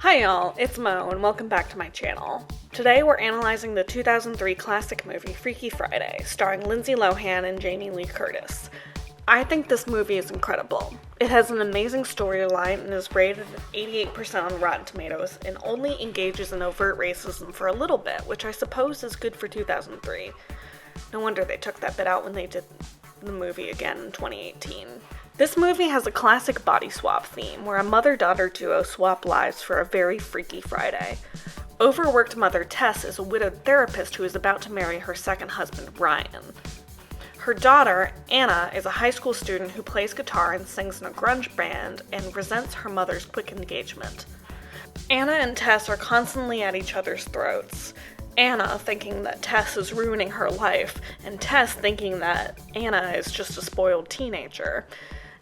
Hi y'all, it's Mo and welcome back to my channel. Today we're analyzing the 2003 classic movie Freaky Friday, starring Lindsay Lohan and Jamie Lee Curtis. I think this movie is incredible. It has an amazing storyline and is rated at 88% on Rotten Tomatoes and only engages in overt racism for a little bit, which I suppose is good for 2003. No wonder they took that bit out when they did the movie again in 2018. This movie has a classic body swap theme, where a mother-daughter duo swap lives for a very freaky Friday. Overworked mother Tess is a widowed therapist who is about to marry her second husband, Ryan. Her daughter, Anna, is a high school student who plays guitar and sings in a grunge band and resents her mother's quick engagement. Anna and Tess are constantly at each other's throats. Anna thinking that Tess is ruining her life, and Tess thinking that Anna is just a spoiled teenager.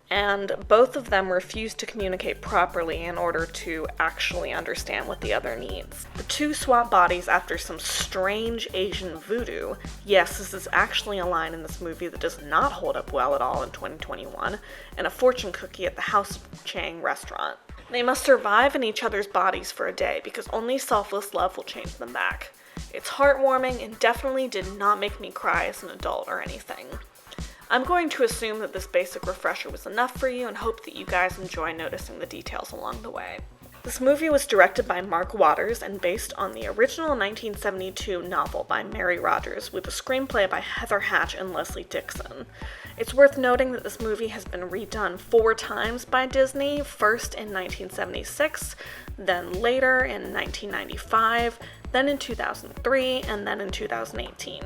And both of them refuse to communicate properly in order to actually understand what the other needs. The two swap bodies after some strange Asian voodoo. Yes, this is actually a line in this movie that does not hold up well at all in 2021, and a fortune cookie at the House Chang restaurant. They must survive in each other's bodies for a day because only selfless love will change them back. It's heartwarming and definitely did not make me cry as an adult or anything. I'm going to assume that this basic refresher was enough for you and hope that you guys enjoy noticing the details along the way. This movie was directed by Mark Waters and based on the original 1972 novel by Mary Rodgers with a screenplay by Heather Hatch and Leslie Dixon. It's worth noting that this movie has been redone 4 times by Disney, first in 1976, then later in 1995, then in 2003, and then in 2018.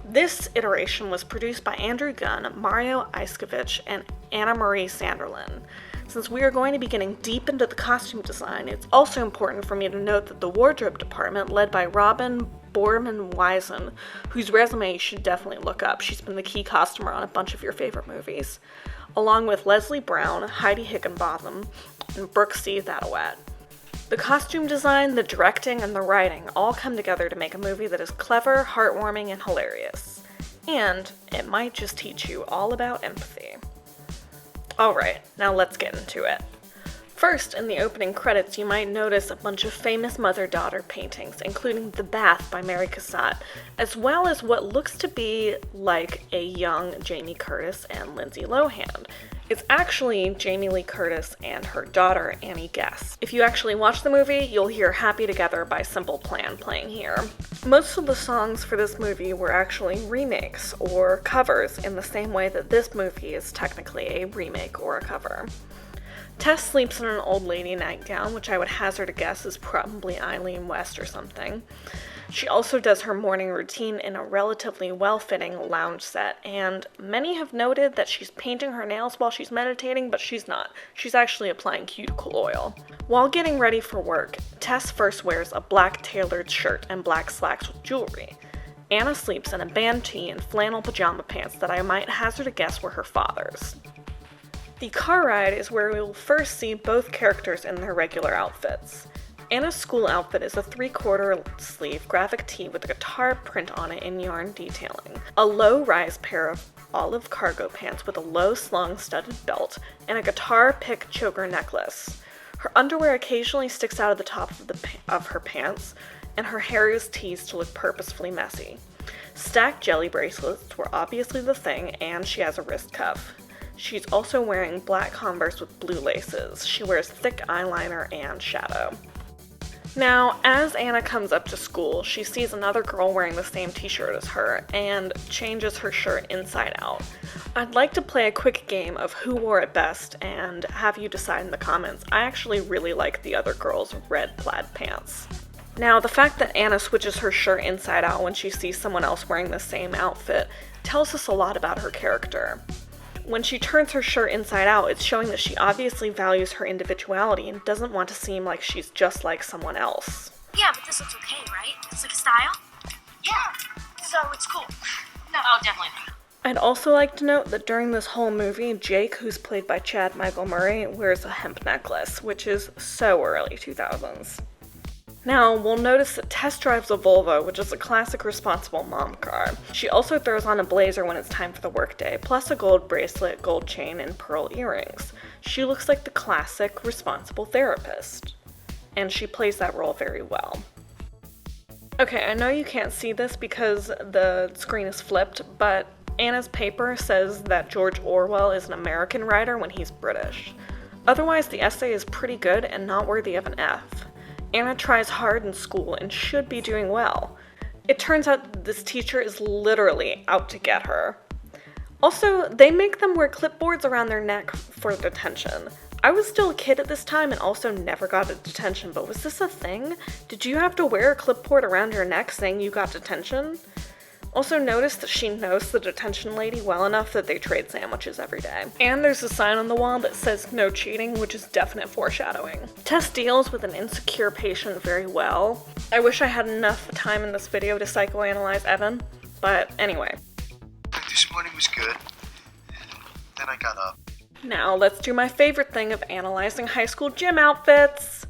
This iteration was produced by Andrew Gunn, Mario Iskovich, and Anna Marie Sanderlin. Since we are going to be getting deep into the costume design, it's also important for me to note that the wardrobe department, led by Robin Borman-Wisen, whose resume you should definitely look up, she's been the key costumer on a bunch of your favorite movies, along with Leslie Brown, Heidi Higginbotham, and Brooke C. Thaddeus. The costume design, the directing, and the writing all come together to make a movie that is clever, heartwarming, and hilarious. And it might just teach you all about empathy. Alright, now let's get into it. First, in the opening credits, you might notice a bunch of famous mother-daughter paintings, including The Bath by Mary Cassatt, as well as what looks to be like a young Jamie Curtis and Lindsay Lohan. It's actually Jamie Lee Curtis and her daughter, Annie Guess. If you actually watch the movie, you'll hear Happy Together by Simple Plan playing here. Most of the songs for this movie were actually remakes or covers in the same way that this movie is technically a remake or a cover. Tess sleeps in an old lady nightgown, which I would hazard a guess is probably Eileen West or something. She also does her morning routine in a relatively well-fitting lounge set, and many have noted that she's painting her nails while she's meditating, but she's not. She's actually applying cuticle oil. While getting ready for work, Tess first wears a black tailored shirt and black slacks with jewelry. Anna sleeps in a band tee and flannel pajama pants that I might hazard a guess were her father's. The car ride is where we will first see both characters in their regular outfits. Anna's school outfit is a 3/4 sleeve graphic tee with a guitar print on it in yarn detailing, a low-rise pair of olive cargo pants with a low slung studded belt, and a guitar pick choker necklace. Her underwear occasionally sticks out of the top of her pants, and her hair is teased to look purposefully messy. Stacked jelly bracelets were obviously the thing, and she has a wrist cuff. She's also wearing black Converse with blue laces. She wears thick eyeliner and shadow. Now, as Anna comes up to school, she sees another girl wearing the same t-shirt as her and changes her shirt inside out. I'd like to play a quick game of who wore it best and have you decide in the comments. I actually really like the other girl's red plaid pants. Now, the fact that Anna switches her shirt inside out when she sees someone else wearing the same outfit tells us a lot about her character. When she turns her shirt inside out, it's showing that she obviously values her individuality and doesn't want to seem like she's just like someone else. Yeah, but this looks okay, right? It's like a style? Yeah, so it's cool. No, oh, definitely not. I'd also like to note that during this whole movie, Jake, who's played by Chad Michael Murray, wears a hemp necklace, which is so early 2000s. Now, we'll notice that Tess drives a Volvo, which is a classic responsible mom car. She also throws on a blazer when it's time for the workday, plus a gold bracelet, gold chain, and pearl earrings. She looks like the classic responsible therapist. and she plays that role very well. Okay, I know you can't see this because the screen is flipped, but Anna's paper says that George Orwell is an American writer when he's British. Otherwise, the essay is pretty good and not worthy of an F. Anna tries hard in school and should be doing well. It turns out this teacher is literally out to get her. Also, they make them wear clipboards around their neck for detention. I was still a kid at this time and also never got a detention, but was this a thing? Did you have to wear a clipboard around your neck saying you got detention? Also notice that she knows the detention lady well enough that they trade sandwiches every day. And there's a sign on the wall that says no cheating, which is definite foreshadowing. Tess deals with an insecure patient very well. I wish I had enough time in this video to psychoanalyze Evan, but anyway. This morning was good. Then I got up. Now let's do my favorite thing of analyzing high school gym outfits.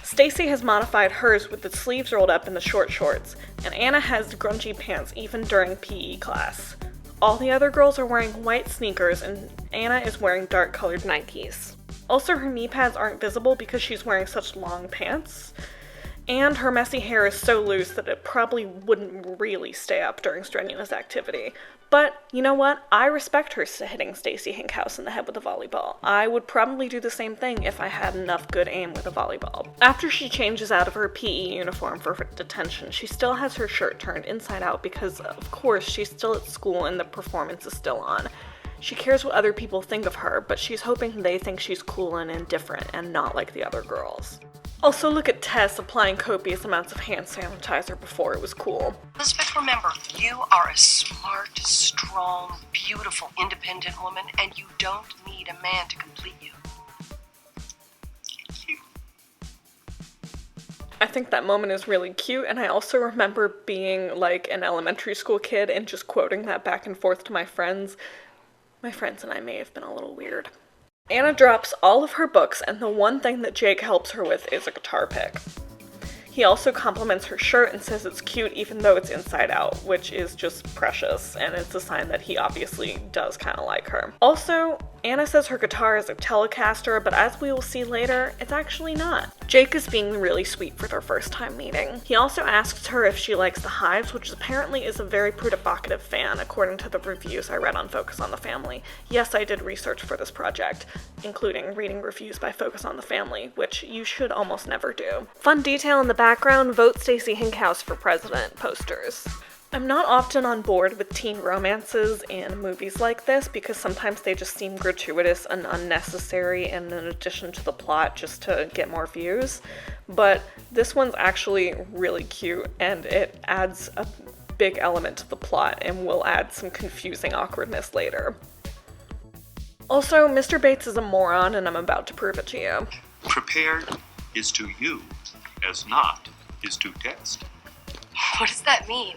Stacy has modified hers with the sleeves rolled up in the short shorts, and Anna has grungy pants even during PE class. All the other girls are wearing white sneakers, and Anna is wearing dark colored Nikes. Also, her knee pads aren't visible because she's wearing such long pants, and her messy hair is so loose that it probably wouldn't really stay up during strenuous activity. But you know what? I respect her hitting Stacy Hinkhouse in the head with a volleyball. I would probably do the same thing if I had enough good aim with a volleyball. After she changes out of her PE uniform for detention, she still has her shirt turned inside out because, of course, she's still at school and the performance is still on. She cares what other people think of her, but she's hoping they think she's cool and different and not like the other girls. Also, look at Tess applying copious amounts of hand sanitizer before it was cool. Elizabeth, remember, you are a smart, strong, beautiful, independent woman, and you don't need a man to complete you. I think that moment is really cute, and I also remember being like an elementary school kid and just quoting that back and forth to my friends. My friends and I may have been a little weird. Anna drops all of her books, and the one thing that Jake helps her with is a guitar pick. He also compliments her shirt and says it's cute even though it's inside out, which is just precious, and it's a sign that he obviously does kind of like her. Also, Anna says her guitar is a Telecaster, but as we will see later, it's actually not. Jake is being really sweet for their first time meeting. He also asks her if she likes the Hives, which apparently is a very provocative fan, according to the reviews I read on Focus on the Family. Yes, I did research for this project, including reading reviews by Focus on the Family, which you should almost never do. Fun detail in the background, vote Stacy Hinkhouse for president posters. I'm not often on board with teen romances in movies like this because sometimes they just seem gratuitous and unnecessary and an addition to the plot just to get more views, but this one's actually really cute and it adds a big element to the plot and will add some confusing awkwardness later. Also, Mr. Bates is a moron and I'm about to prove it to you. Prepared is to you as not is to test. What does that mean?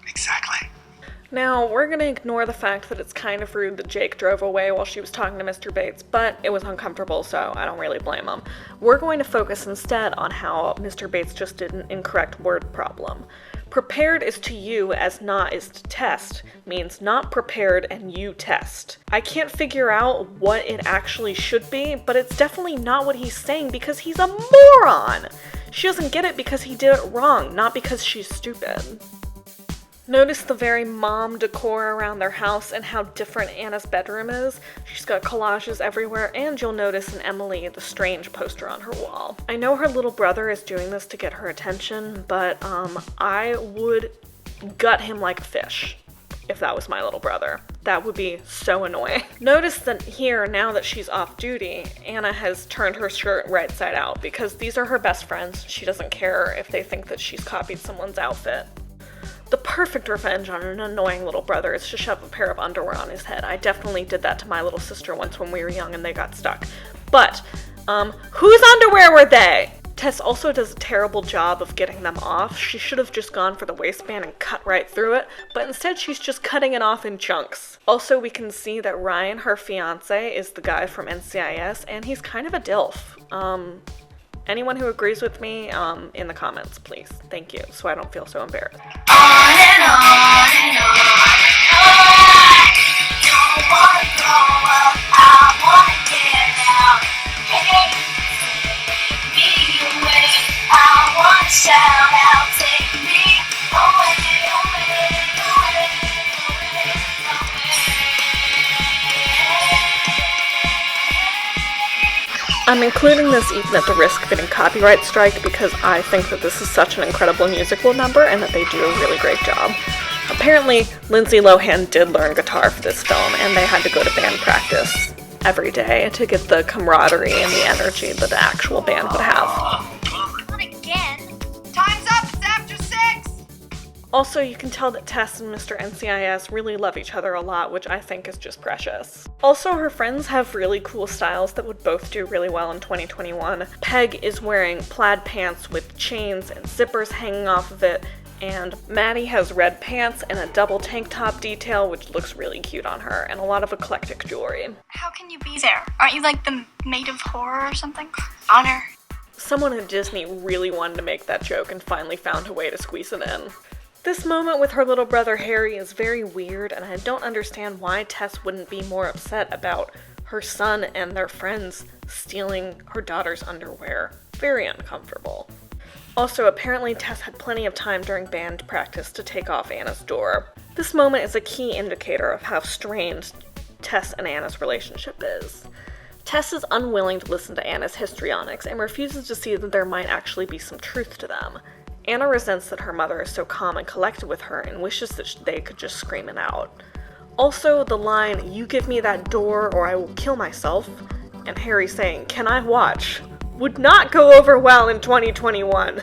Exactly. Now, we're gonna ignore the fact that it's kind of rude that Jake drove away while she was talking to Mr. Bates, but it was uncomfortable, so I don't really blame him. We're going to focus instead on how Mr. Bates just did an incorrect word problem. Prepared is to you as not is to test means not prepared and you test. I can't figure out what it actually should be, but it's definitely not what he's saying because he's a moron! She doesn't get it because he did it wrong, not because she's stupid. Notice the very mom decor around their house and how different Anna's bedroom is. She's got collages everywhere, and you'll notice in Emily the strange poster on her wall. I know her little brother is doing this to get her attention, but I would gut him like a fish if that was my little brother. That would be so annoying. Notice that here, now that she's off duty, Anna has turned her shirt right side out because these are her best friends. She doesn't care if they think that she's copied someone's outfit. The perfect revenge on an annoying little brother is to shove a pair of underwear on his head. I definitely did that to my little sister once when we were young and they got stuck. But, whose underwear were they? Tess also does a terrible job of getting them off. She should have just gone for the waistband and cut right through it, but instead she's just cutting it off in chunks. Also, we can see that Ryan, her fiance, is the guy from NCIS, and he's kind of a dilf. Anyone who agrees with me, in the comments, please. Thank you, so I don't feel so embarrassed. On and on and on. Don't wanna grow up, I wanna get out. Hey, take me away. Shout out, take me away, away, away, away, away. I'm including this even at the risk of getting copyright strike because I think that this is such an incredible musical number and that they do a really great job. Apparently, Lindsay Lohan did learn guitar for this film, and they had to go to band practice every day to get the camaraderie and the energy that the actual band would have. Not again. Time's up. It's after 6. Also, you can tell that Tess and Mr. NCIS really love each other a lot, which I think is just precious. Also, her friends have really cool styles that would both do really well in 2021. Peg is wearing plaid pants with chains and zippers hanging off of it, and Maddie has red pants and a double tank top detail, which looks really cute on her, and a lot of eclectic jewelry. How can you be there? Aren't you like the maid of horror or something? Honor. Someone at Disney really wanted to make that joke and finally found a way to squeeze it in. This moment with her little brother Harry is very weird, and I don't understand why Tess wouldn't be more upset about her son and their friends stealing her daughter's underwear. Very uncomfortable. Also, apparently Tess had plenty of time during band practice to take off Anna's door. This moment is a key indicator of how strained Tess and Anna's relationship is. Tess is unwilling to listen to Anna's histrionics and refuses to see that there might actually be some truth to them. Anna resents that her mother is so calm and collected with her and wishes that they could just scream it out. Also, the line, "You give me that door or I will kill myself," and Harry saying, "Can I watch?" would not go over well in 2021.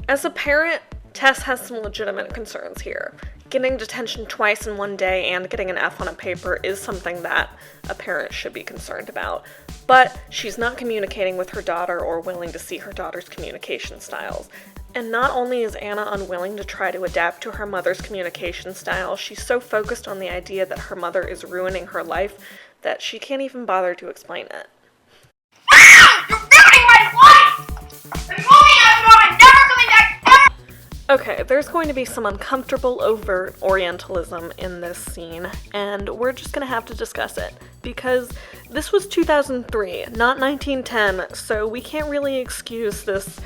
As a parent, Tess has some legitimate concerns here. Getting detention twice in one day and getting an F on a paper is something that a parent should be concerned about. But she's not communicating with her daughter or willing to see her daughter's communication styles. And not only is Anna unwilling to try to adapt to her mother's communication style, she's so focused on the idea that her mother is ruining her life that she can't even bother to explain it. You're ruining my life! I'm moving out, I'm never coming back ever! Okay, there's going to be some uncomfortable overt Orientalism in this scene, and we're just gonna have to discuss it, because this was 2003, not 1910, so we can't really excuse this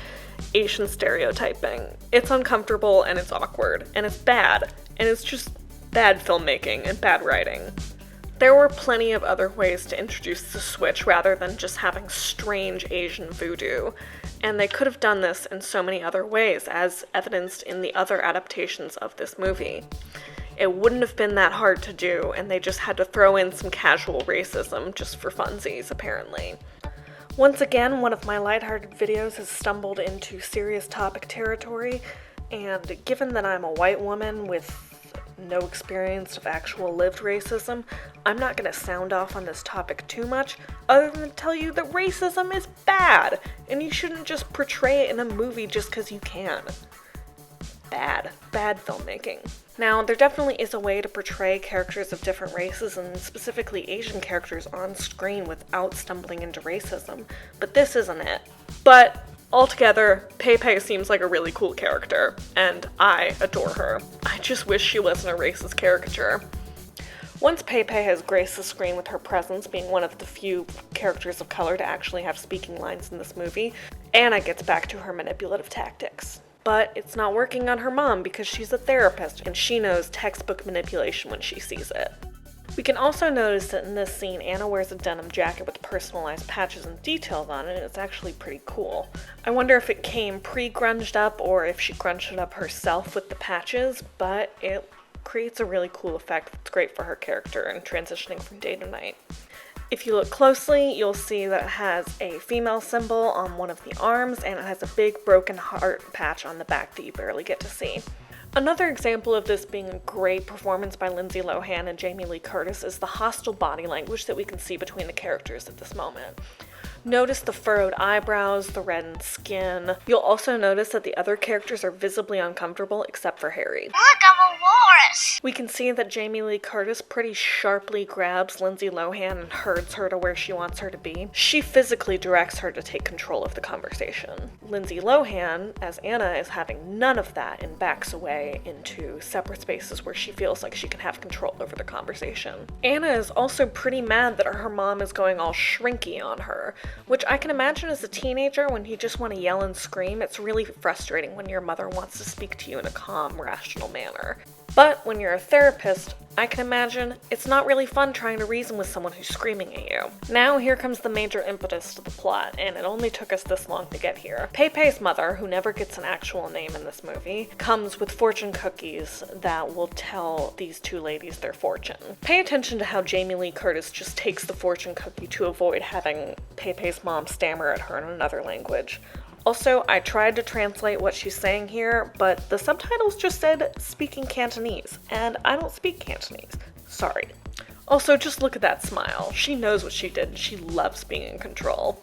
Asian stereotyping. It's uncomfortable, and it's awkward, and it's bad, and it's just bad filmmaking and bad writing. There were plenty of other ways to introduce the switch rather than just having strange Asian voodoo, and they could have done this in so many other ways, as evidenced in the other adaptations of this movie. It wouldn't have been that hard to do, and they just had to throw in some casual racism just for funsies, apparently. Once again, one of my lighthearted videos has stumbled into serious topic territory, and given that I'm a white woman with no experience of actual lived racism, I'm not going to sound off on this topic too much, other than to tell you that racism is bad, and you shouldn't just portray it in a movie just because you can. Bad filmmaking. Now, there definitely is a way to portray characters of different races, and specifically Asian characters on screen without stumbling into racism, but this isn't it. But altogether, Pei Pei seems like a really cool character, and I adore her. I just wish she wasn't a racist caricature. Once Pei Pei has graced the screen with her presence, being one of the few characters of color to actually have speaking lines in this movie, Anna gets back to her manipulative tactics. But it's not working on her mom because she's a therapist and she knows textbook manipulation when she sees it. We can also notice that in this scene, Anna wears a denim jacket with personalized patches and details on it, and it's actually pretty cool. I wonder if it came pre-grunged up or if she grunged it up herself with the patches, but it creates a really cool effect that's great for her character and transitioning from day to night. If you look closely, you'll see that it has a female symbol on one of the arms, and it has a big broken heart patch on the back that you barely get to see. Another example of this being a great performance by Lindsay Lohan and Jamie Lee Curtis is the hostile body language that we can see between the characters at this moment. Notice the furrowed eyebrows, the reddened skin. You'll also notice that the other characters are visibly uncomfortable except for Harry. Look, I'm a walrus! We can see that Jamie Lee Curtis pretty sharply grabs Lindsay Lohan and herds her to where she wants her to be. She physically directs her to take control of the conversation. Lindsay Lohan, as Anna, is having none of that and backs away into separate spaces where she feels like she can have control over the conversation. Anna is also pretty mad that her mom is going all shrinky on her. which I can imagine as a teenager when you just want to yell and scream. It's really frustrating when your mother wants to speak to you in a calm, rational manner. But when you're a therapist, I can imagine it's not really fun trying to reason with someone who's screaming at you. Now here comes the major impetus to the plot, and it only took us this long to get here. Pepe's mother, who never gets an actual name in this movie, comes with fortune cookies that will tell these two ladies their fortune. Pay attention to how Jamie Lee Curtis just takes the fortune cookie to avoid having Pepe's mom stammer at her in another language. Also, I tried to translate what she's saying here, but the subtitles just said speaking Cantonese, and I don't speak Cantonese. Sorry. Also, just look at that smile. She knows what she did, and she loves being in control.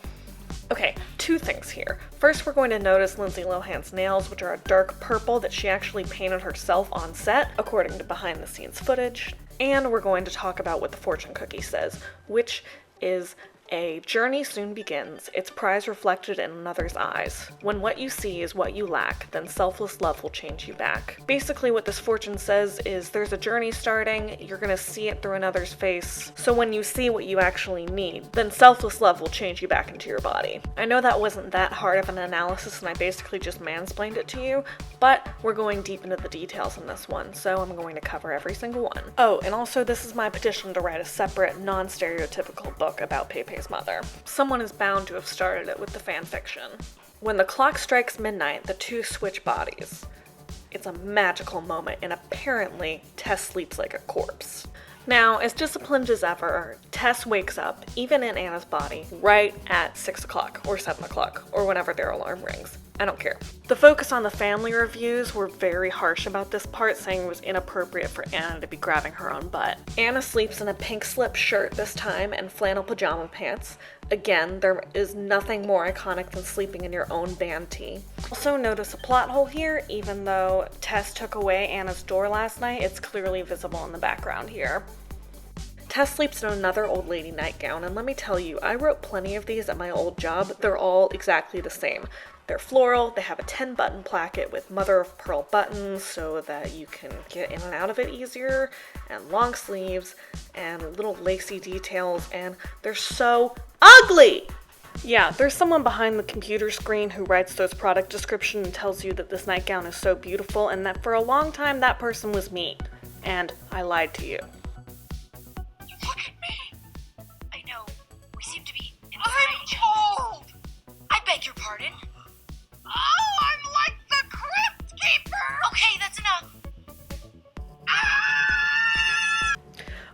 Okay, two things here. First, we're going to notice Lindsay Lohan's nails, which are a dark purple that she actually painted herself on set, according to behind-the-scenes footage. And we're going to talk about what the fortune cookie says, which is a journey soon begins, its prize reflected in another's eyes. When what you see is what you lack, then selfless love will change you back. Basically what this fortune says is there's a journey starting, you're gonna see it through another's face, so when you see what you actually need, then selfless love will change you back into your body. I know that wasn't that hard of an analysis and I basically just mansplained it to you, but we're going deep into the details in this one, so I'm going to cover every single one. Oh, and also this is my petition to write a separate, non-stereotypical book about Pepe's mother. Someone is bound to have started it with the fan fiction. When the clock strikes midnight, the two switch bodies. It's a magical moment, and apparently Tess sleeps like a corpse. Now, as disciplined as ever, Tess wakes up, even in Anna's body, right at 6 o'clock, or 7 o'clock, or whenever their alarm rings. I don't care. The focus on the family reviews were very harsh about this part, saying it was inappropriate for Anna to be grabbing her own butt. Anna sleeps in a pink slip shirt this time and flannel pajama pants. Again, there is nothing more iconic than sleeping in your own band tee. Also notice a plot hole here. Even though Tess took away Anna's door last night, it's clearly visible in the background here. Tess sleeps in another old lady nightgown, and let me tell you, I wrote plenty of these at my old job. They're all exactly the same. They're floral, they have a 10-button placket with mother-of-pearl buttons so that you can get in and out of it easier, and long sleeves, and little lacy details, and they're so ugly! Yeah, there's someone behind the computer screen who writes those product descriptions and tells you that this nightgown is so beautiful, and that for a long time that person was me. And I lied to you. Look at me! I know, we seem to be in I'm old! I beg your pardon? Oh, I'm like the Crypt Keeper! Okay, that's enough.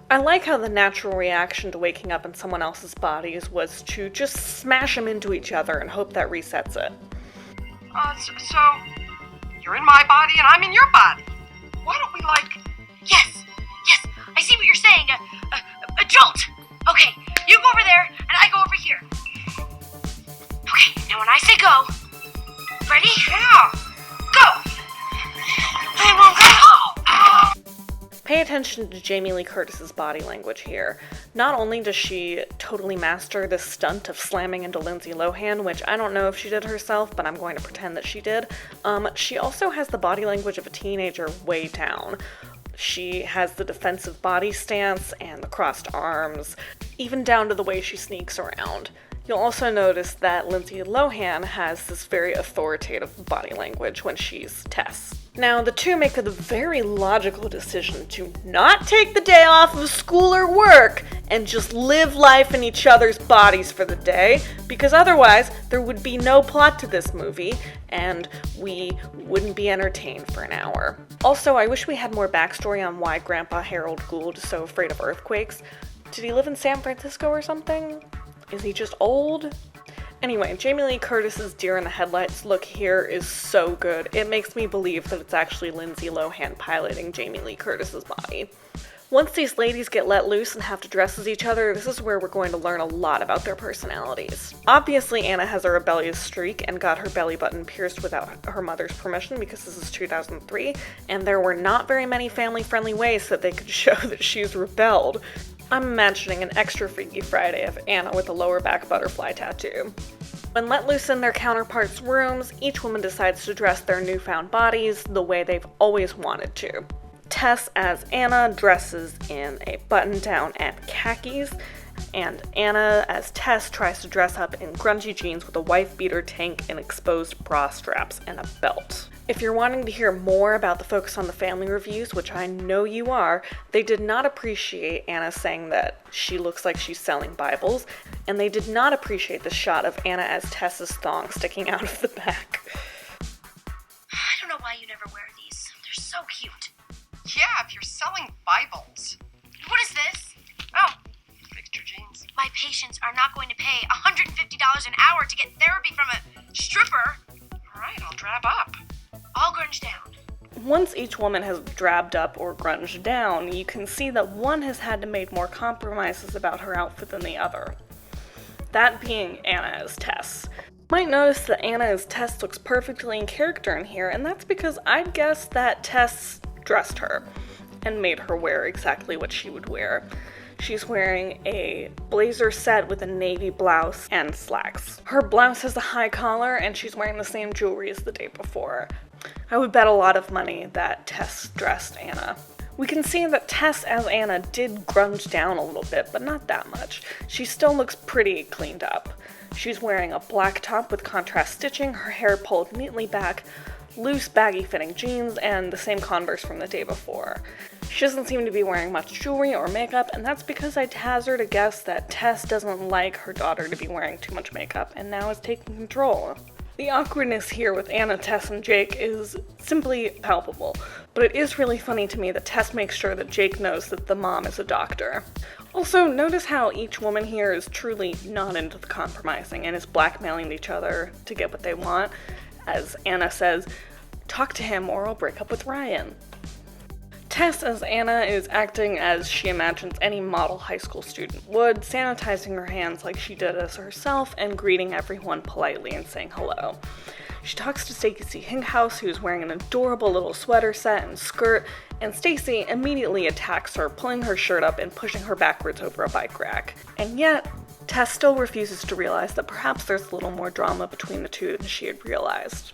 I like how the natural reaction to waking up in someone else's bodies was to just smash them into each other and hope that resets it. So, you're in my body and I'm in your body. Why don't we, Yes, I see what you're saying. A jolt. Okay, you go over there and I go over here. Okay, now when I say go, ready? Yeah. Go! I won't go! Oh! Pay attention to Jamie Lee Curtis's body language here. Not only does she totally master this stunt of slamming into Lindsay Lohan, which I don't know if she did herself, but I'm going to pretend that she did, she also has the body language of a teenager way down. She has the defensive body stance and the crossed arms, even down to the way she sneaks around. You'll also notice that Lindsay Lohan has this very authoritative body language when she's Tess. Now, the two make the very logical decision to not take the day off of school or work and just live life in each other's bodies for the day, because otherwise there would be no plot to this movie and we wouldn't be entertained for an hour. Also, I wish we had more backstory on why Grandpa Harold Gould is so afraid of earthquakes. Did he live in San Francisco or something? Is he just old? Anyway, Jamie Lee Curtis's deer in the headlights look here is so good. It makes me believe that it's actually Lindsay Lohan piloting Jamie Lee Curtis's body. Once these ladies get let loose and have to dress as each other, this is where we're going to learn a lot about their personalities. Obviously, Anna has a rebellious streak and got her belly button pierced without her mother's permission because this is 2003, and there were not very many family-friendly ways that they could show that she's rebelled. I'm imagining an extra Freaky Friday of Anna with a lower back butterfly tattoo. When let loose in their counterparts' rooms, each woman decides to dress their newfound bodies the way they've always wanted to. Tess, as Anna, dresses in a button-down and khakis. and Anna as Tess tries to dress up in grungy jeans with a wife-beater tank and exposed bra straps and a belt. If you're wanting to hear more about the Focus on the Family reviews, which I know you are, they did not appreciate Anna saying that she looks like she's selling Bibles, and they did not appreciate the shot of Anna as Tess's thong sticking out of the back. I don't know why you never wear these. They're so cute. Yeah, if you're selling Bibles. What is this? Oh, fixed your jeans. My patients are not going to pay $150 an hour to get therapy from a stripper. All right, I'll drab up. All grunge down. Once each woman has drabbed up or grunged down, you can see that one has had to make more compromises about her outfit than the other. That being Anna as Tess. You might notice that Anna as Tess looks perfectly in character in here, and that's because I'd guess that Tess dressed her and made her wear exactly what she would wear. She's wearing a blazer set with a navy blouse and slacks. Her blouse has a high collar, and she's wearing the same jewelry as the day before. I would bet a lot of money that Tess dressed Anna. We can see that Tess as Anna did grunge down a little bit, but not that much. She still looks pretty cleaned up. She's wearing a black top with contrast stitching, her hair pulled neatly back, loose baggy fitting jeans, and the same Converse from the day before. She doesn't seem to be wearing much jewelry or makeup, and that's because I'd hazard a guess that Tess doesn't like her daughter to be wearing too much makeup, and now is taking control. The awkwardness here with Anna, Tess, and Jake is simply palpable, but it is really funny to me that Tess makes sure that Jake knows that the mom is a doctor. Also, notice how each woman here is truly not into the compromising and is blackmailing each other to get what they want. As Anna says, "Talk to him or I'll break up with Ryan." Tess as Anna is acting as she imagines any model high school student would, sanitizing her hands like she did as herself and greeting everyone politely and saying hello. She talks to Stacey Hinkhouse, who's wearing an adorable little sweater set and skirt, and Stacey immediately attacks her, pulling her shirt up and pushing her backwards over a bike rack. And yet, Tess still refuses to realize that perhaps there's a little more drama between the two than she had realized.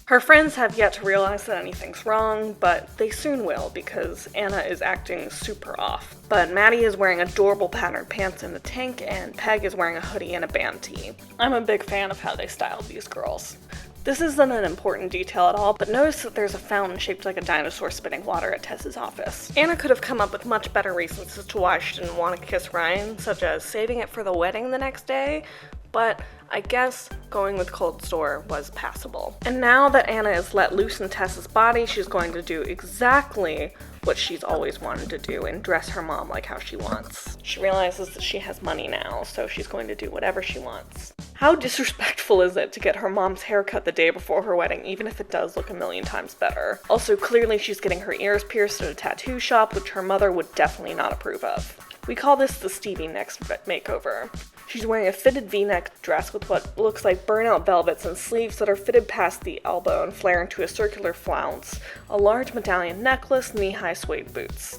Her friends have yet to realize that anything's wrong, but they soon will because Anna is acting super off. But Maddie is wearing adorable patterned pants and a tank, and Peg is wearing a hoodie and a band tee. I'm a big fan of how they styled these girls. This isn't an important detail at all, but notice that there's a fountain shaped like a dinosaur spitting water at Tess's office. Anna could have come up with much better reasons as to why she didn't want to kiss Ryan, such as saving it for the wedding the next day, but I guess going with cold sore was passable. And now that Anna is let loose in Tess's body, she's going to do exactly what she's always wanted to do and dress her mom like how she wants. She realizes that she has money now, so she's going to do whatever she wants. How disrespectful is it to get her mom's haircut the day before her wedding, even if it does look a million times better? Also, clearly she's getting her ears pierced at a tattoo shop, which her mother would definitely not approve of. We call this the Stevie Nicks makeover. She's wearing a fitted v-neck dress with what looks like burnout velvets and sleeves that are fitted past the elbow and flare into a circular flounce, a large medallion necklace, knee-high suede boots.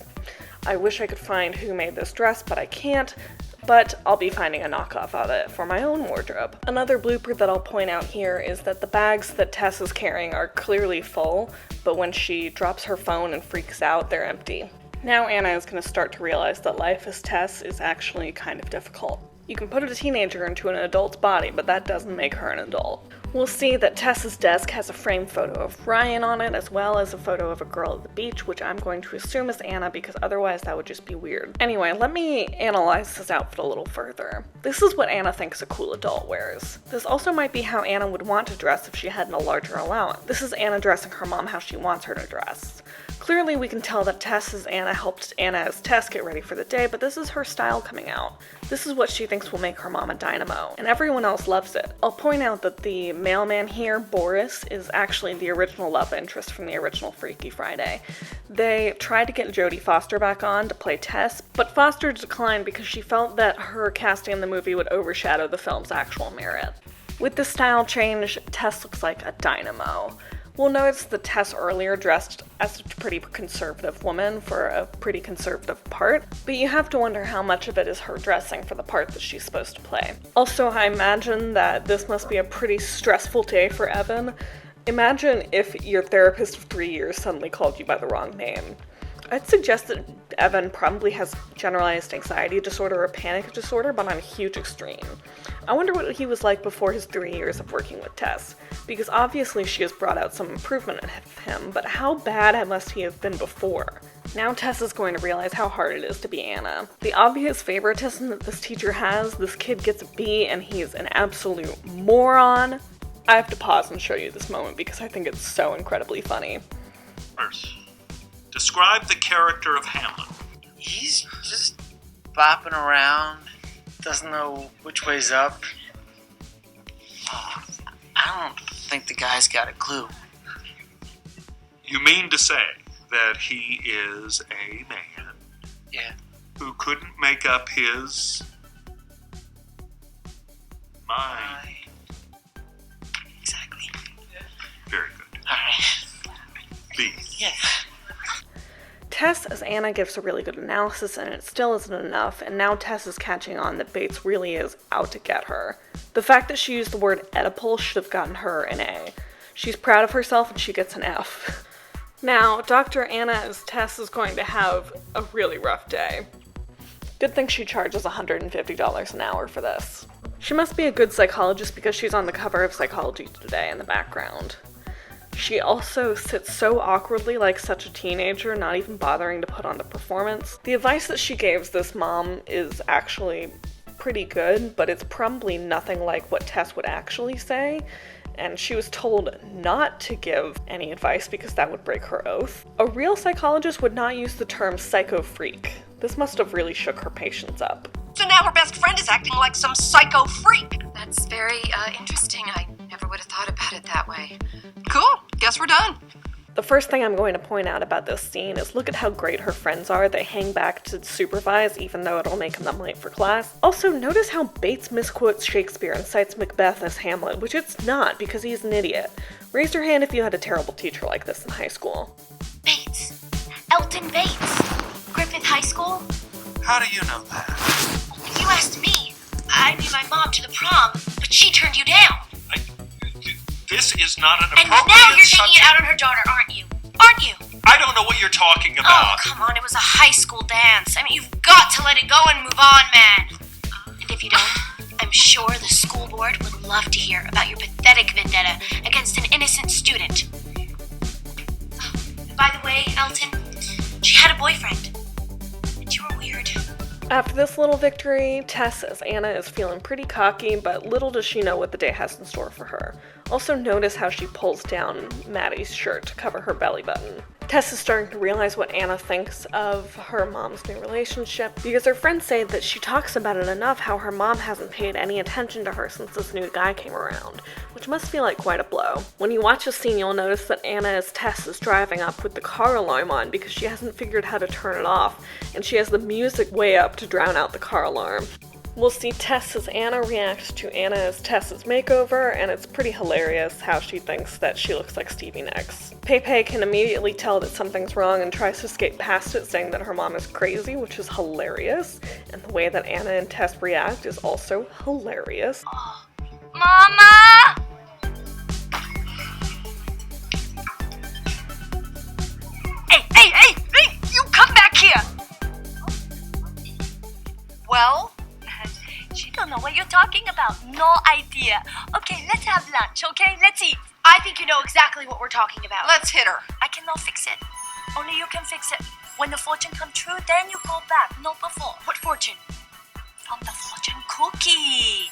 I wish I could find who made this dress, but I can't, but I'll be finding a knockoff of it for my own wardrobe. Another blooper that I'll point out here is that the bags that Tess is carrying are clearly full, but when she drops her phone and freaks out, they're empty. Now Anna is going to start to realize that life as Tess is actually kind of difficult. You can put a teenager into an adult's body, but that doesn't make her an adult. We'll see that Tess's desk has a framed photo of Ryan on it, as well as a photo of a girl at the beach, which I'm going to assume is Anna because otherwise that would just be weird. Anyway, let me analyze this outfit a little further. This is what Anna thinks a cool adult wears. This also might be how Anna would want to dress if she had a larger allowance. This is Anna dressing her mom how she wants her to dress. Clearly we can tell that Tess as Anna helped Anna as Tess get ready for the day, but this is her style coming out. This is what she thinks will make her mom a dynamo, and everyone else loves it. I'll point out that the mailman here, Boris, is actually the original love interest from the original Freaky Friday. They tried to get Jodie Foster back on to play Tess, but Foster declined because she felt that her casting in the movie would overshadow the film's actual merit. With this style change, Tess looks like a dynamo. We'll notice that Tess earlier dressed as a pretty conservative woman for a pretty conservative part, but you have to wonder how much of it is her dressing for the part that she's supposed to play. Also, I imagine that this must be a pretty stressful day for Evan. Imagine if your therapist of 3 years suddenly called you by the wrong name. I'd suggest that Evan probably has generalized anxiety disorder or panic disorder, but on a huge extreme. I wonder what he was like before his 3 years of working with Tess, because obviously she has brought out some improvement in him, but how bad must he have been before? Now Tess is going to realize how hard it is to be Anna. The obvious favoritism that this teacher has, this kid gets a B and he's an absolute moron. I have to pause and show you this moment because I think it's so incredibly funny. First, describe the character of Hamlet. He's just bopping around, doesn't know which way's up. I don't think the guy's got a clue. You mean to say that he is a man Yeah. who couldn't make up his mind? Exactly. Very good. Alright. B. Yeah. Tess as Anna gives a really good analysis and it still isn't enough, and now Tess is catching on that Bates really is out to get her. The fact that she used the word Oedipal should have gotten her an A. She's proud of herself and she gets an F. Now, Dr. Anna as Tess is going to have a really rough day. Good thing she charges $150 an hour for this. She must be a good psychologist because she's on the cover of Psychology Today in the background. She also sits so awkwardly like such a teenager, not even bothering to put on the performance. The advice that she gives this mom is actually pretty good, but it's probably nothing like what Tess would actually say, and she was told not to give any advice because that would break her oath. A real psychologist would not use the term psycho freak. This must have really shook her patience up. So now her best friend is acting like some psycho freak. That's very interesting. I never would have thought about it that way. Cool. Guess we're done. The first thing I'm going to point out about this scene is look at how great her friends are. They hang back to supervise even though it'll make them late for class. Also, notice how Bates misquotes Shakespeare and cites Macbeth as Hamlet, which it's not because he's an idiot. Raise your hand if you had a terrible teacher like this in high school. Bates. Elton Bates. Griffith High School. How do you know that? You asked me. I knew my mom to the prom, but she turned you down. This is not an And appropriate now you're taking subject. it out on her daughter, aren't you? Aren't you? I don't know what you're talking Oh, about. come on, it was a high school dance. I mean, you've got to let it go and move on, man. And if you don't, I'm sure the school board would love to hear about your pathetic vendetta against an innocent student. Oh, and by the way, Elton, she had a boyfriend. And you were weird. After this little victory, Tess as Anna is feeling pretty cocky, but little does she know what the day has in store for her. Also notice how she pulls down Maddie's shirt to cover her belly button. Tess is starting to realize what Anna thinks of her mom's new relationship, because her friends say that she talks about it enough how her mom hasn't paid any attention to her since this new guy came around, which must feel like quite a blow. When you watch the scene, you'll notice that Anna as Tess is driving up with the car alarm on because she hasn't figured how to turn it off, and she has the music way up to drown out the car alarm. We'll see Tess as Anna react to Anna as Tess's makeover, and it's pretty hilarious how she thinks that she looks like Stevie Nicks. Pepe can immediately tell that something's wrong and tries to skate past it, saying that her mom is crazy, which is hilarious, and the way that Anna and Tess react is also hilarious. Mama! Hey, you come back here. Well? She don't know what you're talking about. No idea. Okay, let's have lunch, okay? Let's eat. I think you know exactly what we're talking about. Let's hit her. I cannot fix it. Only you can fix it. When the fortune come true, then you go back, not before. What fortune? From the fortune cookie.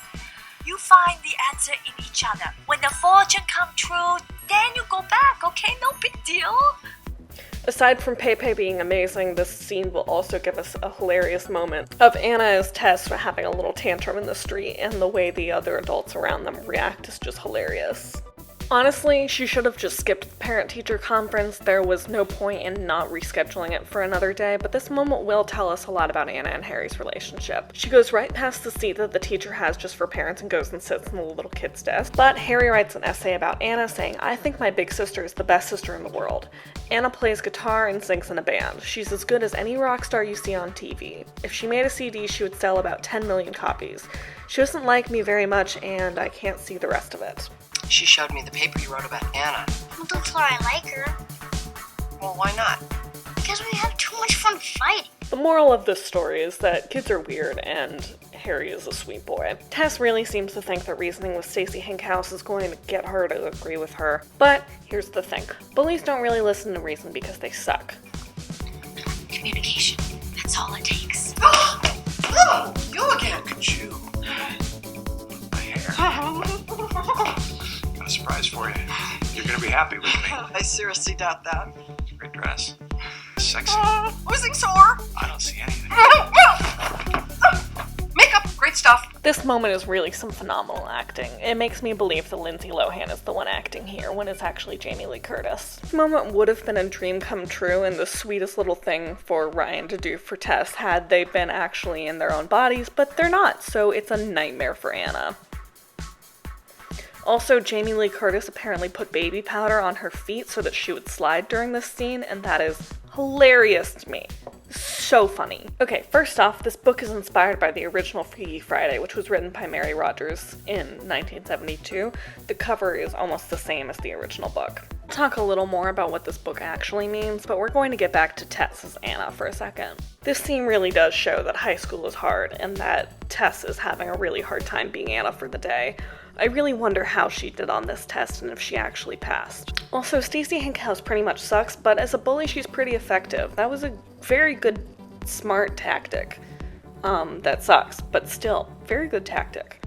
You find the answer in each other. When the fortune come true, then you go back, okay? No big deal. Aside from Pepe being amazing, this scene will also give us a hilarious moment of Anna as Tess having a little tantrum in the street, and the way the other adults around them react is just hilarious. Honestly, she should have just skipped the parent-teacher conference. There was no point in not rescheduling it for another day, but this moment will tell us a lot about Anna and Harry's relationship. She goes right past the seat that the teacher has just for parents and goes and sits in the little kid's desk. But Harry writes an essay about Anna saying, "I think my big sister is the best sister in the world. Anna plays guitar and sings in a band. She's as good as any rock star you see on TV. If she made a CD, she would sell about 10 million copies. She doesn't like me very much, and I can't see the rest of it." She showed me the paper you wrote about Anna. Well, that's why I like her. Well, why not? Because because we have too much fun fighting. The moral of this story is that kids are weird and Harry is a sweet boy. Tess really seems to think that reasoning with Stacey Hinkhouse is going to get her to agree with her. But here's the thing. Bullies don't really listen to reason because they suck. Communication. That's all it takes. You again. Look at you. My hair. Got a surprise for you. You're gonna be happy with me. I seriously doubt that. Great dress. Sexy. Losing sore. I don't see anything. Makeup, great stuff. This moment is really some phenomenal acting. It makes me believe that Lindsay Lohan is the one acting here when it's actually Jamie Lee Curtis. This moment would have been a dream come true and the sweetest little thing for Ryan to do for Tess had they been actually in their own bodies, but they're not, so it's a nightmare for Anna. Also, Jamie Lee Curtis apparently put baby powder on her feet so that she would slide during this scene, and that is hilarious to me. So funny. Okay, first off, this book is inspired by the original Freaky Friday, which was written by Mary Rodgers in 1972. The cover is almost the same as the original book. We'll talk a little more about what this book actually means, but we're going to get back to Tess as Anna for a second. This scene really does show that high school is hard, and that Tess is having a really hard time being Anna for the day. I really wonder how she did on this test and if she actually passed. Also, Stacey Hinkhouse pretty much sucks, but as a bully she's pretty effective. That was a very good, smart tactic. That sucks, but still, very good tactic.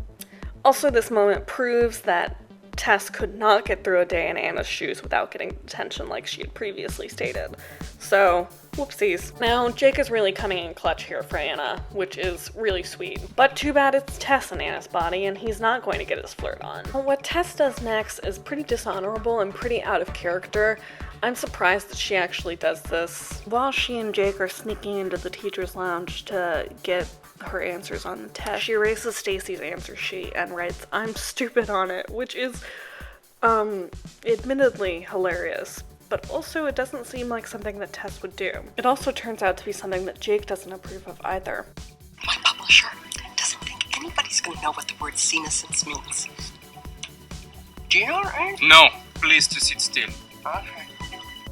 Also, this moment proves that Tess could not get through a day in Anna's shoes without getting detention like she had previously stated. So, whoopsies. Now, Jake is really coming in clutch here for Anna, which is really sweet. But too bad it's Tess in Anna's body, and he's not going to get his flirt on. What Tess does next is pretty dishonorable and pretty out of character. I'm surprised that she actually does this. While she and Jake are sneaking into the teacher's lounge to get her answers on the test, she erases Stacy's answer sheet and writes, "I'm stupid" on it, which is, admittedly hilarious. But also it doesn't seem like something that Tess would do. It also turns out to be something that Jake doesn't approve of either. My publisher doesn't think anybody's gonna know what the word senescence means. Do you know what it means? No, please to sit still. Okay.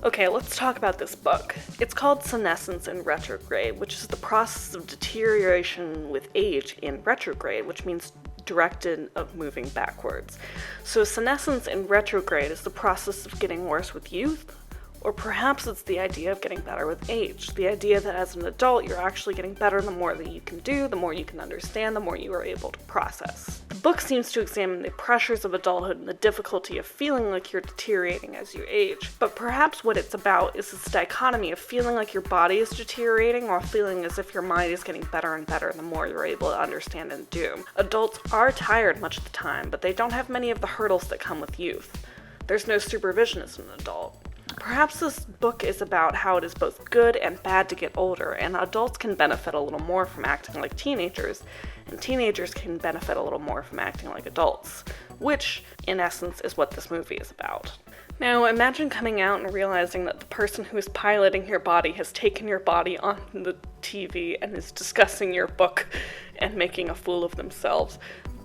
Okay, let's talk about this book. It's called Senescence in Retrograde, which is the process of deterioration with age in retrograde, which means directed of moving backwards. So senescence in retrograde is the process of getting worse with youth, or perhaps it's the idea of getting better with age. The idea that as an adult you're actually getting better the more that you can do, the more you can understand, the more you are able to process. The book seems to examine the pressures of adulthood and the difficulty of feeling like you're deteriorating as you age. But perhaps what it's about is this dichotomy of feeling like your body is deteriorating while feeling as if your mind is getting better and better the more you're able to understand and do. Adults are tired much of the time, but they don't have many of the hurdles that come with youth. There's no supervision as an adult. Perhaps this book is about how it is both good and bad to get older, and adults can benefit a little more from acting like teenagers, and teenagers can benefit a little more from acting like adults, which, in essence, is what this movie is about. Now, imagine coming out and realizing that the person who is piloting your body has taken your body on the TV and is discussing your book and making a fool of themselves.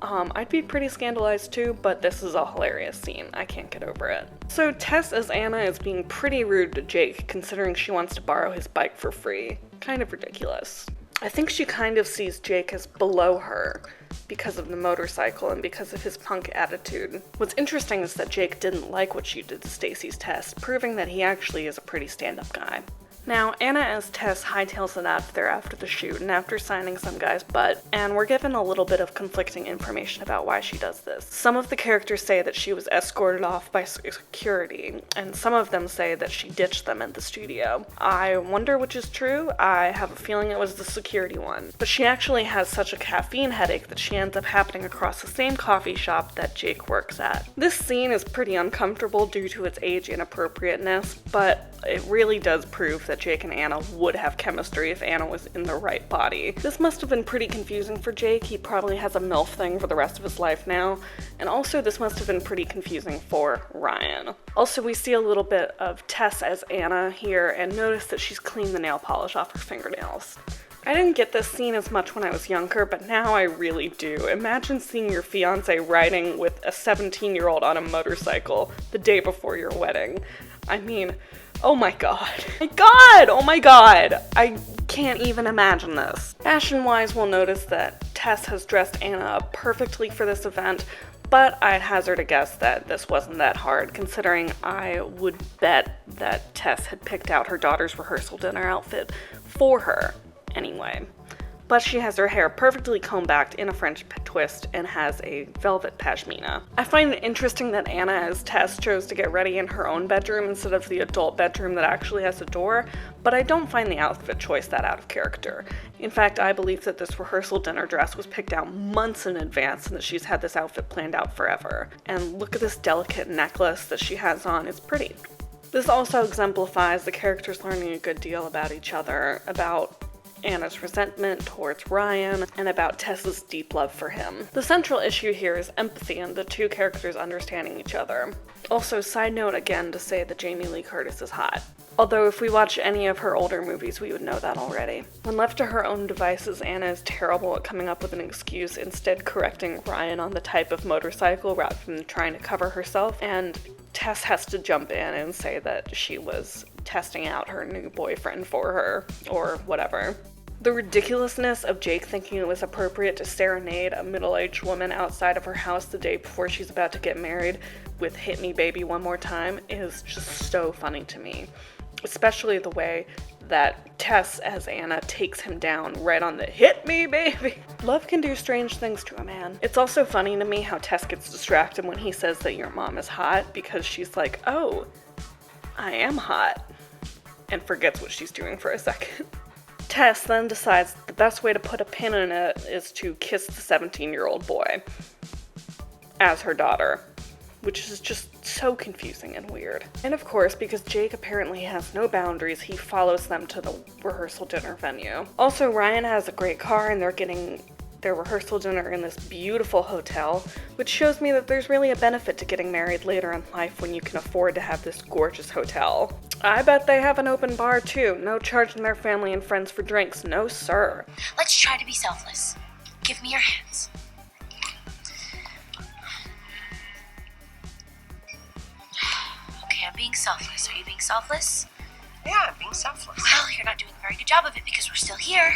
I'd be pretty scandalized too, but this is a hilarious scene. I can't get over it. So Tess as Anna is being pretty rude to Jake, considering she wants to borrow his bike for free. Kind of ridiculous. I think she kind of sees Jake as below her because of the motorcycle and because of his punk attitude. What's interesting is that Jake didn't like what she did to Stacy's test, proving that he actually is a pretty stand-up guy. Now, Anna as Tess hightails it out of there after the shoot and after signing some guy's butt, and we're given a little bit of conflicting information about why she does this. Some of the characters say that she was escorted off by security, and some of them say that she ditched them in the studio. I wonder which is true. I have a feeling it was the security one. But she actually has such a caffeine headache that she ends up happening across the same coffee shop that Jake works at. This scene is pretty uncomfortable due to its age inappropriateness, but it really does prove that Jake and Anna would have chemistry if Anna was in the right body. This must have been pretty confusing for Jake. He probably has a MILF thing for the rest of his life now. And also this must have been pretty confusing for Ryan. Also, we see a little bit of Tess as Anna here and notice that she's cleaned the nail polish off her fingernails. I didn't get this scene as much when I was younger, but now I really do. Imagine seeing your fiance riding with a 17-year-old on a motorcycle the day before your wedding. I mean, Oh my god. Oh my god! I can't even imagine this. Fashion-wise, we'll notice that Tess has dressed Anna up perfectly for this event, but I'd hazard a guess that this wasn't that hard, considering I would bet that Tess had picked out her daughter's rehearsal dinner outfit for her anyway. But she has her hair perfectly combed back in a French twist and has a velvet pashmina. I find it interesting that Anna as Tess chose to get ready in her own bedroom instead of the adult bedroom that actually has a door, but I don't find the outfit choice that out of character. In fact, I believe that this rehearsal dinner dress was picked out months in advance and that she's had this outfit planned out forever. And look at this delicate necklace that she has on, it's pretty. This also exemplifies the characters learning a good deal about each other, about Anna's resentment towards Ryan, and about Tess's deep love for him. The central issue here is empathy and the two characters understanding each other. Also, side note again to say that Jamie Lee Curtis is hot. Although if we watch any of her older movies, we would know that already. When left to her own devices, Anna is terrible at coming up with an excuse, instead correcting Ryan on the type of motorcycle rather than trying to cover herself, and Tess has to jump in and say that she was testing out her new boyfriend for her, or whatever. The ridiculousness of Jake thinking it was appropriate to serenade a middle-aged woman outside of her house the day before she's about to get married with "Hit Me Baby One More Time" is just so funny to me. Especially the way that Tess as Anna takes him down right on the "hit me baby." Love can do strange things to a man. It's also funny to me how Tess gets distracted when he says that your mom is hot, because she's like, oh, I am hot, and forgets what she's doing for a second. Tess then decides the best way to put a pin in it is to kiss the 17-year-old boy as her daughter, which is just so confusing and weird. And of course, because Jake apparently has no boundaries, he follows them to the rehearsal dinner venue. Also, Ryan has a great car and they're getting their rehearsal dinner in this beautiful hotel, which shows me that there's really a benefit to getting married later in life when you can afford to have this gorgeous hotel. I bet they have an open bar too. No charging their family and friends for drinks. No, sir. Let's try to be selfless. Give me your hands. Okay, I'm being selfless. Are you being selfless? Yeah, I'm being selfless. Well, you're not doing a very good job of it because we're still here.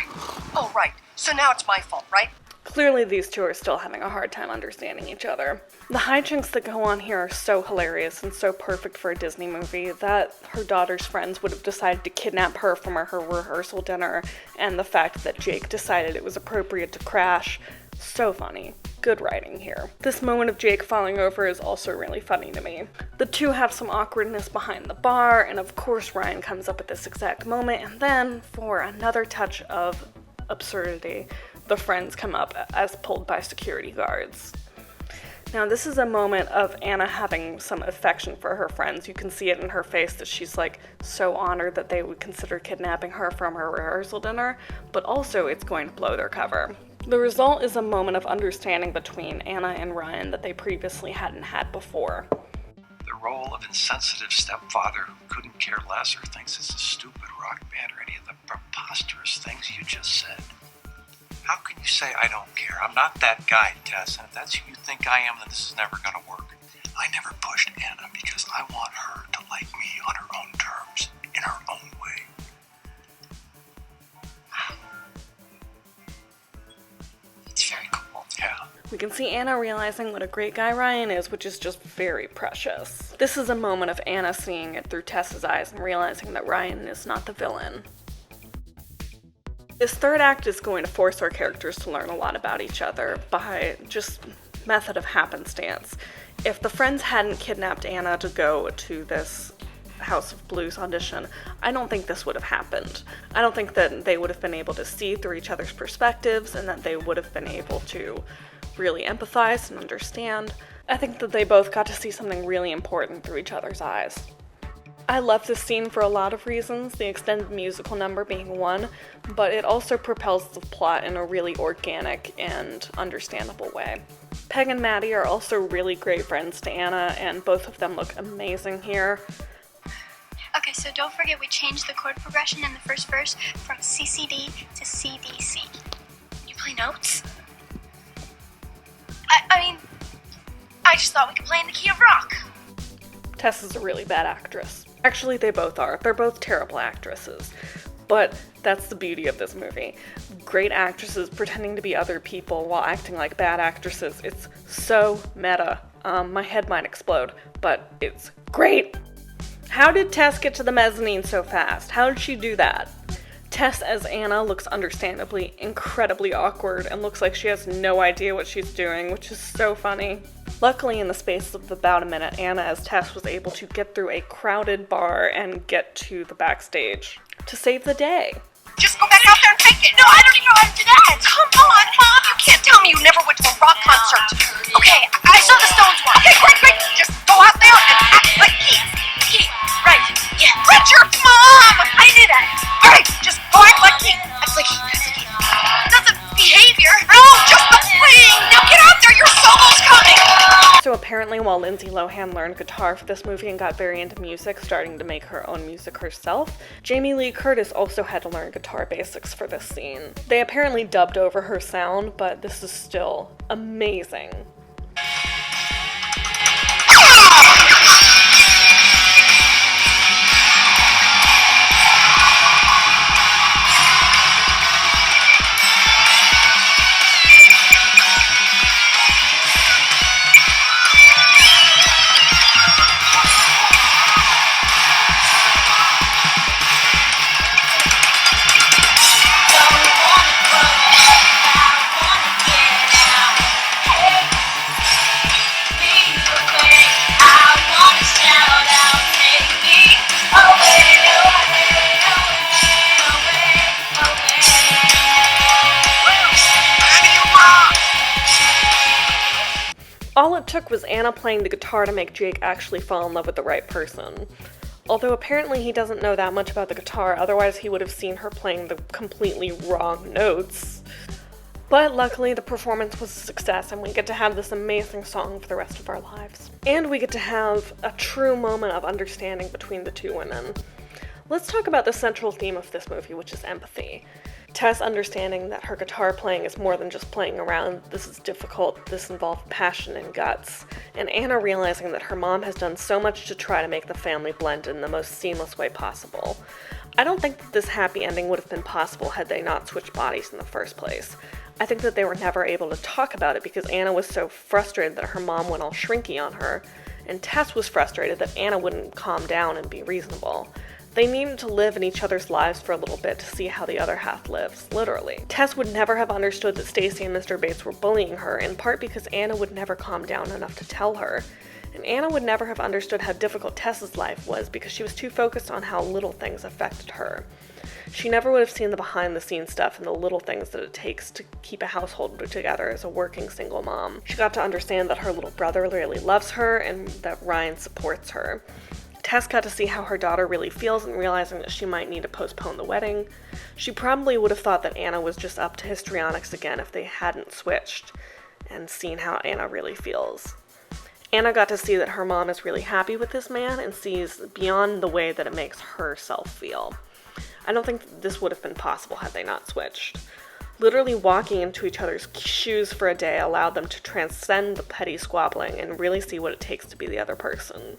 Oh, right. So now it's my fault, right? Clearly these two are still having a hard time understanding each other. The hijinks that go on here are so hilarious and so perfect for a Disney movie that her daughter's friends would have decided to kidnap her from her rehearsal dinner, and the fact that Jake decided it was appropriate to crash. So funny. Good writing here. This moment of Jake falling over is also really funny to me. The two have some awkwardness behind the bar, and of course Ryan comes up at this exact moment, and then, for another touch of absurdity, the friends come up as pulled by security guards. Now this is a moment of Anna having some affection for her friends. You can see it in her face that she's like so honored that they would consider kidnapping her from her rehearsal dinner, but also it's going to blow their cover. The result is a moment of understanding between Anna and Ryan that they previously hadn't had before. The role of insensitive stepfather who couldn't care less or thinks it's a stupid rock band or any of the preposterous things you just said. How can you say I don't care? I'm not that guy, Tess, and if that's who you think I am, then this is never going to work. I never pushed Anna because I want her to like me on her own terms, in her own way. It's very cool. Yeah. We can see Anna realizing what a great guy Ryan is, which is just very precious. This is a moment of Anna seeing it through Tess's eyes and realizing that Ryan is not the villain. This third act is going to force our characters to learn a lot about each other by just method of happenstance. If the friends hadn't kidnapped Anna to go to this House of Blues audition, I don't think this would have happened. I don't think that they would have been able to see through each other's perspectives and that they would have been able to really empathize and understand. I think that they both got to see something really important through each other's eyes. I love this scene for a lot of reasons, the extended musical number being one, but it also propels the plot in a really organic and understandable way. Peg and Maddie are also really great friends to Anna, and both of them look amazing here. Okay, so don't forget we changed the chord progression in the first verse from CCD to CDC. You play notes? I mean, I just thought we could play in the key of rock. Tess is a really bad actress. Actually, they both are. They're both terrible actresses. But that's the beauty of this movie. Great actresses pretending to be other people while acting like bad actresses. It's so meta. My head might explode, but it's great. How did Tess get to the mezzanine so fast? How did she do that? Tess as Anna looks understandably incredibly awkward and looks like she has no idea what she's doing, which is so funny. Luckily, in the space of about a minute, Anna as Tess was able to get through a crowded bar and get to the backstage to save the day. Just go back out there and take it. No, I don't even know how to do that. Come on, Mom. You can't tell me you never went to a rock concert. Okay, I saw the Stones one. Okay, great. Just go out there and act like Keith. Keith, right. Yeah. Richard, Mom. I knew that. All right, just go act like Keith. Act like Keith. That's a behavior. No, just the playing. Now get out there. Your solo's coming. So apparently while Lindsay Lohan learned guitar for this movie and got very into music, starting to make her own music herself, Jamie Lee Curtis also had to learn guitar basics for this scene. They apparently dubbed over her sound, but this is still amazing. All it took was Anna playing the guitar to make Jake actually fall in love with the right person. Although apparently he doesn't know that much about the guitar, otherwise he would have seen her playing the completely wrong notes. But luckily the performance was a success and we get to have this amazing song for the rest of our lives. And we get to have a true moment of understanding between the two women. Let's talk about the central theme of this movie, which is empathy. Tess understanding that her guitar playing is more than just playing around, this is difficult, this involves passion and guts, and Anna realizing that her mom has done so much to try to make the family blend in the most seamless way possible. I don't think that this happy ending would have been possible had they not switched bodies in the first place. I think that they were never able to talk about it because Anna was so frustrated that her mom went all shrinky on her, and Tess was frustrated that Anna wouldn't calm down and be reasonable. They needed to live in each other's lives for a little bit to see how the other half lives, literally. Tess would never have understood that Stacy and Mr. Bates were bullying her, in part because Anna would never calm down enough to tell her. And Anna would never have understood how difficult Tess's life was because she was too focused on how little things affected her. She never would have seen the behind-the-scenes stuff and the little things that it takes to keep a household together as a working single mom. She got to understand that her little brother really loves her and that Ryan supports her. Tess got to see how her daughter really feels and realizing that she might need to postpone the wedding. She probably would have thought that Anna was just up to histrionics again if they hadn't switched and seen how Anna really feels. Anna got to see that her mom is really happy with this man and sees beyond the way that it makes herself feel. I don't think this would have been possible had they not switched. Literally walking into each other's shoes for a day allowed them to transcend the petty squabbling and really see what it takes to be the other person.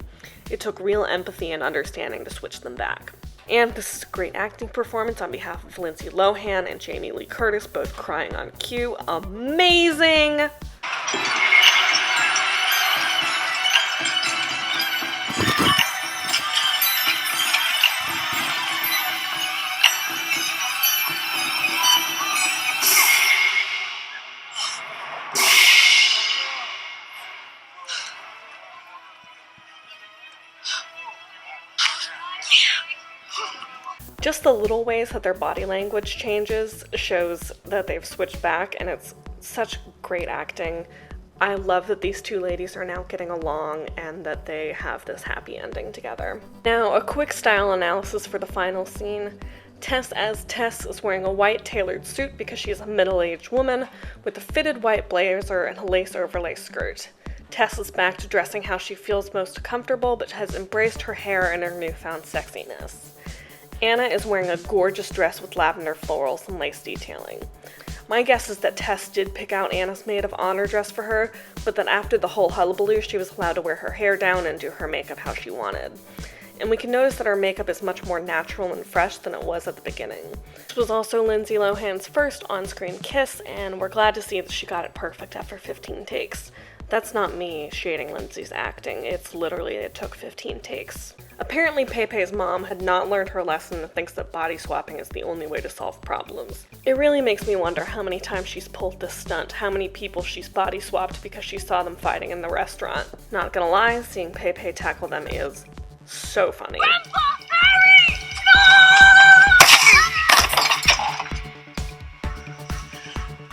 It took real empathy and understanding to switch them back. And this is a great acting performance on behalf of Lindsay Lohan and Jamie Lee Curtis, both crying on cue. Amazing! Just the little ways that their body language changes shows that they've switched back, and it's such great acting. I love that these two ladies are now getting along and that they have this happy ending together. Now, a quick style analysis for the final scene. Tess as Tess is wearing a white tailored suit because she's a middle-aged woman with a fitted white blazer and a lace overlay skirt. Tess is back to dressing how she feels most comfortable but has embraced her hair and her newfound sexiness. Anna is wearing a gorgeous dress with lavender florals and lace detailing. My guess is that Tess did pick out Anna's maid of honor dress for her, but that after the whole hullabaloo, she was allowed to wear her hair down and do her makeup how she wanted. and we can notice that her makeup is much more natural and fresh than it was at the beginning. This was also Lindsay Lohan's first on-screen kiss, and we're glad to see that she got it perfect after 15 takes. That's not me shading Lindsay's acting, it's literally it took 15 takes. Apparently Pepe's mom had not learned her lesson and thinks that body swapping is the only way to solve problems. It really makes me wonder how many times she's pulled this stunt, how many people she's body swapped because she saw them fighting in the restaurant. Not gonna lie, seeing Pepe tackle them is so funny. Grandpa, hurry! No!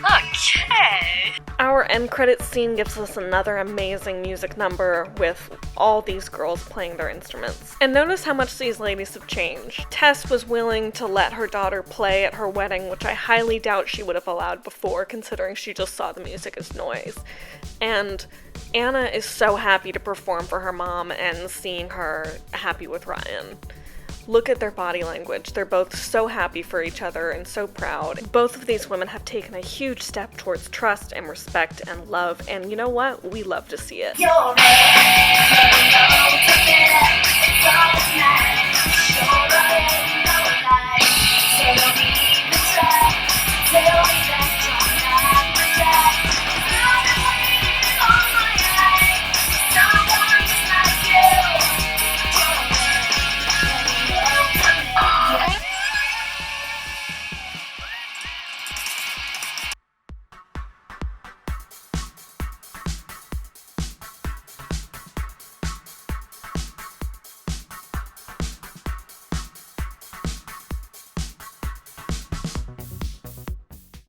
Okay. Our end credits scene gives us another amazing music number with all these girls playing their instruments. And notice how much these ladies have changed. Tess was willing to let her daughter play at her wedding, which I highly doubt she would have allowed before, considering she just saw the music as noise. And Anna is so happy to perform for her mom and seeing her happy with Ryan. Look at their body language. They're both so happy for each other and so proud. Both of these women have taken a huge step towards trust and respect and love, and you know what? We love to see it.